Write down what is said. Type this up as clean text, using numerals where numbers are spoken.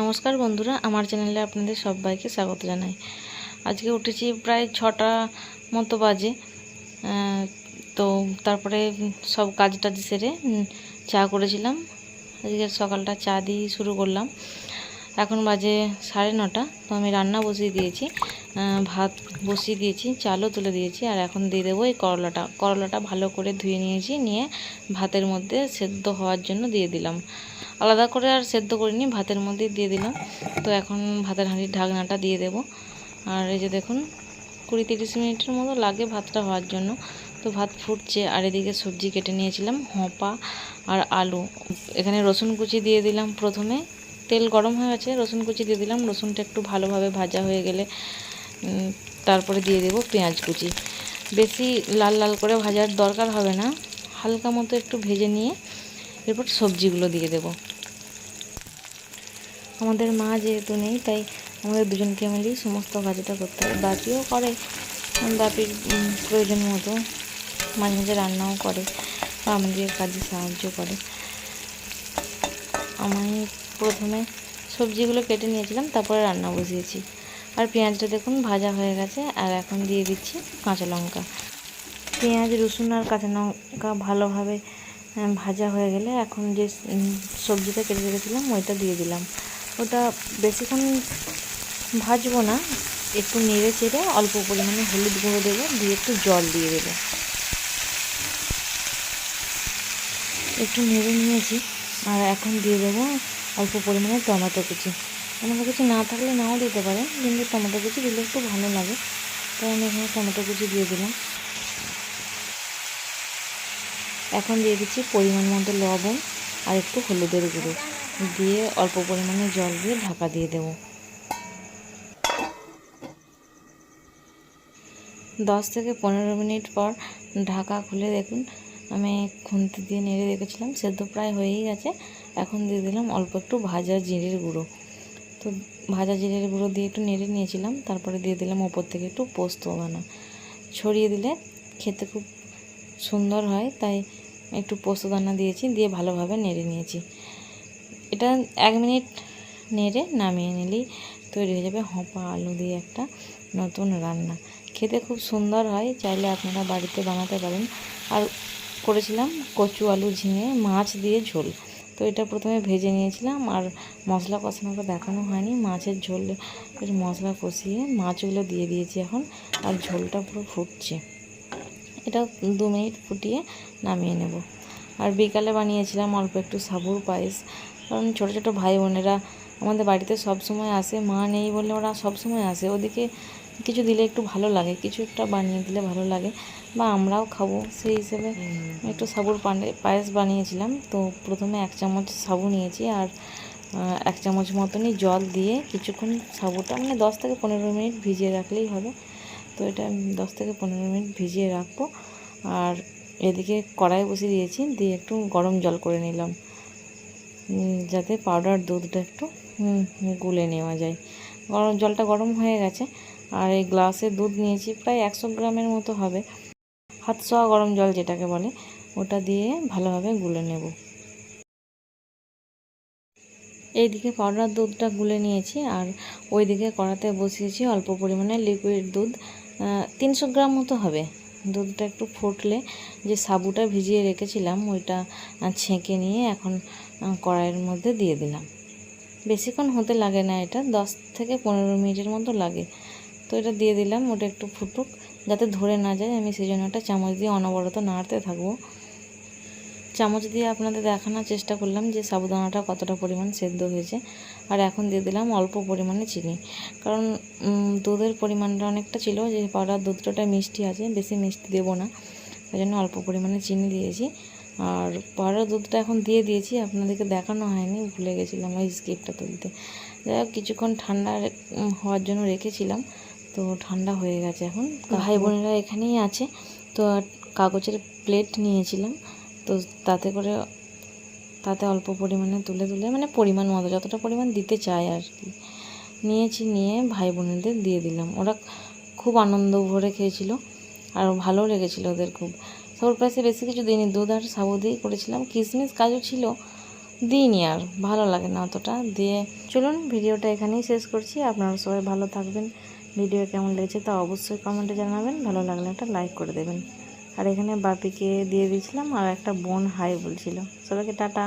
নমস্কার বন্ধুরা, আমার চ্যানেলে আপনাদের সবাইকে স্বাগত জানাই। আজকে উঠেছি প্রায় 6টা মতো বাজে। তো তারপরে সব কাজ টাজ সেরে চা করেছিলাম। আজকে সকালটা চা দিয়ে শুরু করলাম। এখন বাজে 9:30। তো আমি রান্না বসিয়ে দিয়েছি, ভাত বসিয়ে দিয়েছি, চালও তুলে দিয়েছি। আর এখন দিয়ে দেবো এই করলাটা ভালো করে ধুয়ে নিয়েছি, নিয়ে ভাতের মধ্যে সেদ্ধ হওয়ার জন্য দিয়ে দিলাম। আলাদা করে আর সেদ্ধ করিনি, ভাতের মধ্যেই দিয়ে দিলাম। তো এখন ভাতের হাঁড়ির ঢাকনাটা দিয়ে দেব। আর এই যে দেখুন 20-30 মিনিটের মতো লাগে ভাতটা হওয়ার জন্য। তো ভাত ফুটছে, আর এদিকে সবজি কেটে নিয়েছিলাম, হোঁপা আর আলু। এখানে রসুন কুচি দিয়ে দিলাম। প্রথমে তেল গরম হয়ে গেছে, রসুন কুচি দিয়ে দিলাম। রসুনটা একটু ভালোভাবে ভাজা হয়ে গেলে তারপরে দিয়ে দেব পেঁয়াজ কুচি। বেশি লাল লাল করে ভাজার দরকার হবে না, হালকা মতো একটু ভেজে নিয়ে এরপর সবজিগুলো দিয়ে দেব। আমাদের মা যেহেতু নেই, তাই আমাদের দুজনকে মিলেই সমস্ত কাজটা করতে হয়। বাপিও করে, বাপির প্রয়োজন মতো মাঝে মাঝে রান্নাও করে বা আমাদের কাজে সাহায্য করে। আমি প্রথমে সবজিগুলো কেটে নিয়েছিলাম, তারপরে রান্না বসিয়েছি। আর পেঁয়াজটা দেখুন ভাজা হয়ে গেছে। আর এখন দিয়ে দিচ্ছি কাঁচা লঙ্কা। পেঁয়াজ, রসুন আর কাঁচা লঙ্কা ভালোভাবে ভাজা হয়ে গেলে এখন যে সবজিটা কেটে রেখেছিলাম ওইটা দিয়ে দিলাম। ওটা বেশিক্ষণ ভাজবো না, একটু নেড়ে চেড়ে অল্প পরিমাণে হলুদ গুঁড়ো দেবো, দিয়ে একটু জল দিয়ে দেবো। একটু নেড়ে নিয়েছি। আর এখন দিয়ে দেবো অল্প পরিমাণে টমেটো কুচি। টমেটো কুচি না থাকলে নাও দিতে পারেন, কিন্তু টমেটো কুচি দিলে একটু ভালো লাগে, তাই আমি এখানে টমেটো কুচি দিয়ে দিলাম। এখন দিয়ে দিচ্ছি পরিমাণ মতো লবণ আর একটু হলুদের গুঁড়ো, দিয়ে অল্প পরিমাণে জল দিয়ে ঢাকা দিয়ে দেবো। 10 থেকে 15 মিনিট পর ঢাকা খুলে দেখুন, আমি খুন্তি দিয়ে নেড়ে রেখেছিলাম, সেদ্ধ প্রায় হয়েই গেছে। এখন দিয়ে দিলাম অল্প একটু ভাজা জিরের গুঁড়ো। তো ভাজা জিরের গুঁড়ো দিয়ে একটু নেড়ে নিয়েছিলাম, তারপরে দিয়ে দিলাম ওপর থেকে একটু পোস্ত দানা ছড়িয়ে দিলে খেতে খুব সুন্দর হয়, তাই একটু পোস্ত দানা দিয়েছি, দিয়ে ভালোভাবে নেড়ে নিয়েছি। এটা 1 মিনিট নেড়ে নামিয়ে নিলেই তৈরি হয়ে যাবে হোঁপা আলু দিয়ে একটা নতুন রান্না। খেতে খুব সুন্দর হয়, চাইলে আপনারা বাড়িতে বানাতে পারেন। আর করেছিলাম কচু আলু ঝিঙে মাছ দিয়ে ঝোল। তো এটা প্রথমে ভেজে নিয়েছিলাম, আর মশলা কষানোটা দেখানো হয়নি। মাছের ঝোল মশলা কষিয়ে মাছগুলো দিয়ে দিয়েছি এখন, আর ঝোলটা পুরো ফুটছে। এটা 2 মিনিট ফুটিয়ে নামিয়ে নেব। আর বিকালে বানিয়েছিলাম অল্প একটু সাবুর পায়েস, কারণ ছোটো ছোটো ভাই বোনেরা আমাদের বাড়িতে সব সময় আসে। মা নেই বলে ওরা সব সময় আসে, ওদিকে কিছু দিলে একটু ভালো লাগে, কিছু একটা বানিয়ে দিলে ভালো লাগে, বা আমরাও খাবো, সেই হিসেবে একটু সাবুর পায়েস বানিয়েছিলাম। তো প্রথমে 1 চামচ সাবু নিয়েছি, আর 1 চামচ মতনই জল দিয়ে কিছুক্ষণ সাবুটা 10 থেকে 15 মিনিট ভিজিয়ে রাখলেই হবে। তো এটা 10 থেকে 15 মিনিট ভিজিয়ে রাখবো। আর এদিকে কড়াই বসিয়ে দিয়েছি, দিয়ে একটু গরম জল করে নিলাম, যাতে পাউডার দুধটা একটু গুলে নেওয়া যায়। জলটা গরম হয়ে গেছে। আর এই গ্লাসে দুধ নিয়েছি, প্রায় 100 গ্রামের মতো হবে, হাত ছোঁয়া গরম জল যেটাকে বলে, ওটা দিয়ে ভালোভাবে গুলে নেব। এইদিকে পাউডার দুধটা গুলে নিয়েছি, আর ওইদিকে কড়াতে বসিয়েছি অল্প পরিমাণে লিকুইড দুধ, 300 গ্রাম মতো হবে। দুধটা একটু ফুটলে যে সাবুটা ভিজিয়ে রেখেছিলাম ওইটা ছেঁকে নিয়ে এখন কড়াইয়ের মধ্যে দিয়ে দিলাম। বেশিক্ষণ হতে লাগে না, এটা 10 থেকে 15 মিনিটের মতো লাগে। তো এটা দিয়ে দিলাম, ওটা একটু ফুটুক, যাতে ধরে না যায়, আমি সেই জন্য একটা চামচ দিয়ে অনবরত নাড়তে থাকবো। চামচ দিয়ে আপনাদের দেখানোর চেষ্টা করলাম যে সাবুদানাটা কতটা পরিমাণ সেদ্ধ হয়েছে। আর এখন দিয়ে দিলাম অল্প পরিমাণে চিনি, কারণ দুধের পরিমাণটা অনেকটা ছিল, যে পাউডার দুধটা মিষ্টি আছে, বেশি মিষ্টি দেবো না, সেই জন্য অল্প পরিমাণে চিনি দিয়েছি। আর পাউডার দুধটা এখন দিয়ে দিয়েছি, আপনাদেরকে দেখানো হয়নি, ভুলে গেছিলাম ওই স্কিপটা তুলতে। যাই হোক, কিছুক্ষণ ঠান্ডা হওয়ার জন্য রেখেছিলাম, তো ঠান্ডা হয়ে গেছে এখন। ভাই বোনেরা এখানেই আছে। তো কাগজের প্লেট নিয়েছিলাম, তো তাতে অল্প পরিমাণে তুলে পরিমাণ মতো যতটা পরিমাণ দিতে চায় আর কি নিয়েছি, নিয়ে ভাই বোনেদের দিয়ে দিলাম। ওরা খুব আনন্দ ভরে খেয়েছিল, আর ভালো লেগেছিলো ওদের খুব। সাবুর পায়েসে বেশি কিছু দিইনি, দুধ আর সাবু দিয়েই করেছিলাম, কিশমিশ কাজু ছিল, দিইনি, আর ভালো লাগে না অতটা দিয়ে। চলুন ভিডিওটা এখানেই শেষ করছি। আপনারা সবাই ভালো থাকবেন। ভিডিও কেমন লেগেছে তা অবশ্যই কমেন্টে জানাবেন। ভালো লাগলে একটা লাইক করে দেবেন। আর এখানে বাপিকে দিয়ে দিয়েছিলাম, আর একটা বোন হাই বলছিল। সবাইকে টাটা।